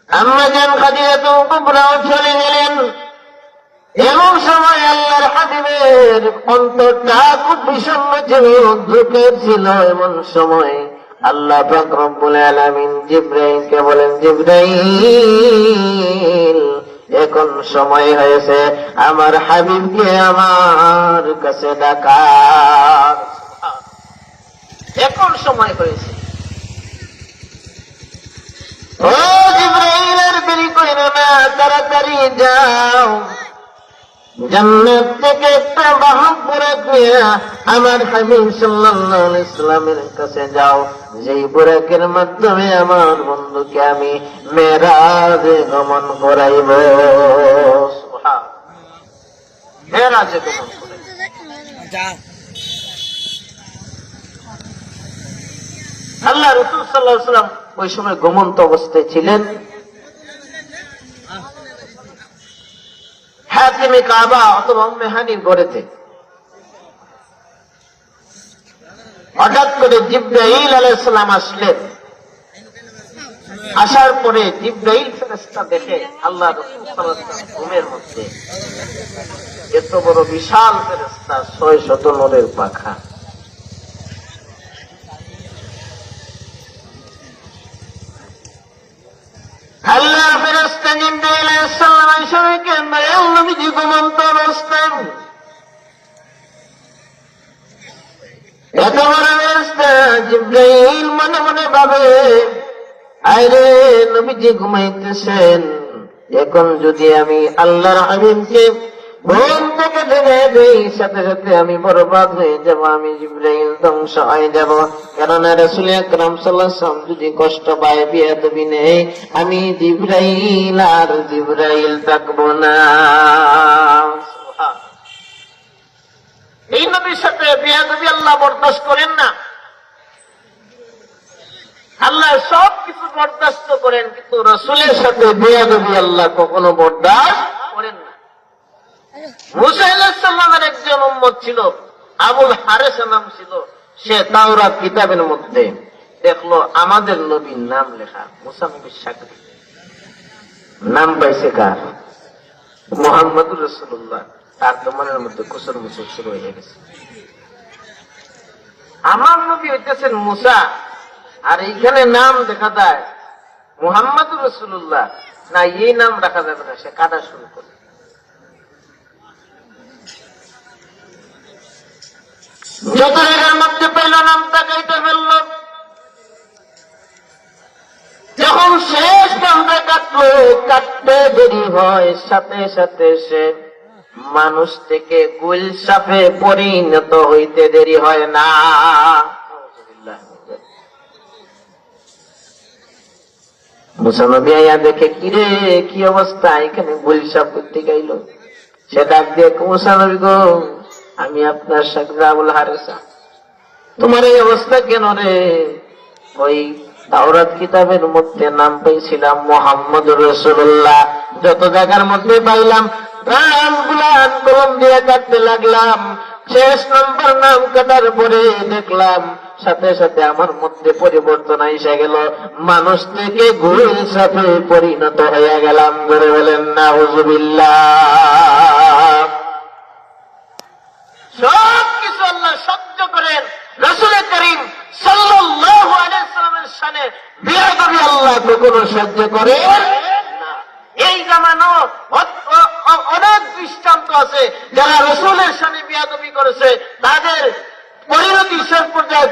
আম্মা জান খাদিজাতুল কুবরাও চলে গেলেন। এমন সময় আল্লাহর হাবিবের অন্তরটা খুব বিষণ্ণ ছিল, দুঃখে ছিল। এমন সময় আল্লাহ পাক রব্বুল আলামিন জিবরাইলকে বলেন, জিবরাইল, এখন সময় হয়েছে আমার হাবিবকে আমার কাছে ডাকার। এখন সময় হয়েছে। ও জিবরাইল, আর দেরি কইরো না, তাড়াতাড়ি যাও, জান্নাত থেকে একটা বাহক বুরাক নিয়ে আমার হাবিব সাল্লাল্লাহু আলাইহি ওয়াসাল্লামের কাছে যাও, যেই বুরাকের মাধ্যমে আমার বন্ধুকে আমি মেরাজে গমন করাইব। সুবহান, মেরাজে গমন করাইব। আল্লাহ রাসূল সাল্লাল্লাহু আলাইহি ওয়াসাল্লাম ওই সময় ঘুমন্ত অবস্থায় ছিলেন। হাতিমে কাবা অথবা উম্মে হানির ঘরেতে হঠাৎ করে জিবরাইল আলাইহিস সালাম আসলেন। আসার পরে জিবরাইল ফেরেশতা দেখে আল্লাহ রাসূল সাল্লাল্লাহু আলাইহি ওয়াসাল্লাম ঘুমের মধ্যে এত বড় বিশাল ফেরেশতা, 600 নূরের পাখা। আল্লাহ ফেরেশতা জিবরাইল আলাইহিস সালাম আয়েশাকে বলেন, নবীজি ঘুমন্ত অবস্থায় এত বড় ফেরেশতা। জিবরাইল মনে মনে ভাবে, আরে নবীজি ঘুমাইতেছেন, এখন যদি আমি আল্লাহর হাবিবকে ঘুম থেকে জেগে দেই, সাথে সাথে আমি বরবাদ হয়ে যাব, আমি জিবরাইল ধ্বংস হয়ে যাব। কেননা রাসূল আকরাম সাল্লাল্লাহু আলাইহি ওয়াসাল্লাম যদি কষ্ট পায়, বিয়াদবি নেই, আমি জিবরাইল আর জিবরাইল থাকবো না। এই নবীর সাথে বিয়াদবি আল্লাহ বরদাস্ত করেন না। আল্লাহ সব কিছু বরদাস্ত করেন, কিন্তু রাসূলের সাথে বিয়াদবি আল্লাহ কখনো বরদাস্ত করেন না। মুসা আলাইহিস সালামের একজন উম্মত ছিল, আবুল হারেস নাম ছিল। সে তাওরাত কিতাবের মধ্যে দেখলো আমাদের নবীর নাম লেখা, মুসা নবীর সাথে নাম পাইছে কার? মুহাম্মদুর রাসূলুল্লাহ। তার তো মনের মধ্যে কুসর মুসর শুরু হয়ে গেছে। আমার নবী হইতেছেন মুসা, আর এইখানে নাম দেখা যায় মুহাম্মদুর রাসূলুল্লাহ, না এই নাম রাখা যাবে না। সে কাঁদা শুরু করে। যত জায়গার মধ্যে পেল নাম তাকাইতে ফেলল। যখন শেষ নামটা কাটলো, কাটতে দেরি হয়, সাথে সাথে সে মানুষ থেকে গুলশাফে পরিণত হইতে দেরি হয় না। মুসা নবী আয়া দেখে, কিরে কি অবস্থা, এখানে গুলশাফ করতে গাইল। সে ডাক দিয়ে, মুসা নবী গো, আমি আপনার সাথে আবুল হারেসা, তোমার এই অবস্থা কেন রে? ওই তাওরাত কিতাবের মধ্যে নাম পেয়েছিলাম মুহাম্মদুর রাসূলুল্লাহ, যত জায়গার মধ্যে পাইলাম নামগুলা কলম দিয়ে কাটতে লাগলাম। শেষ নম্বর নাম কাটার পরে দেখলাম সাথে সাথে আমার মধ্যে পরিবর্তন এসে গেল, মানুষ থেকে গুলের সাথে পরিণত হয়ে গেলাম। বলে বলেন নাউযুবিল্লাহ। সব কিছু আল্লাহ সহ্য করেন, রাসূল করিম সাল্লাল্লাহু আলাইহি ওয়াসাল্লামের শানে বিয়াদবি আল্লাহ কখনো সহ্য করে না। এই জামানো অনেক দৃষ্টান্ত আছে, যারা রাসূলের শানে বিয়াদবি করেছে, তাদের পরিণতি শেষ পর্যায়ে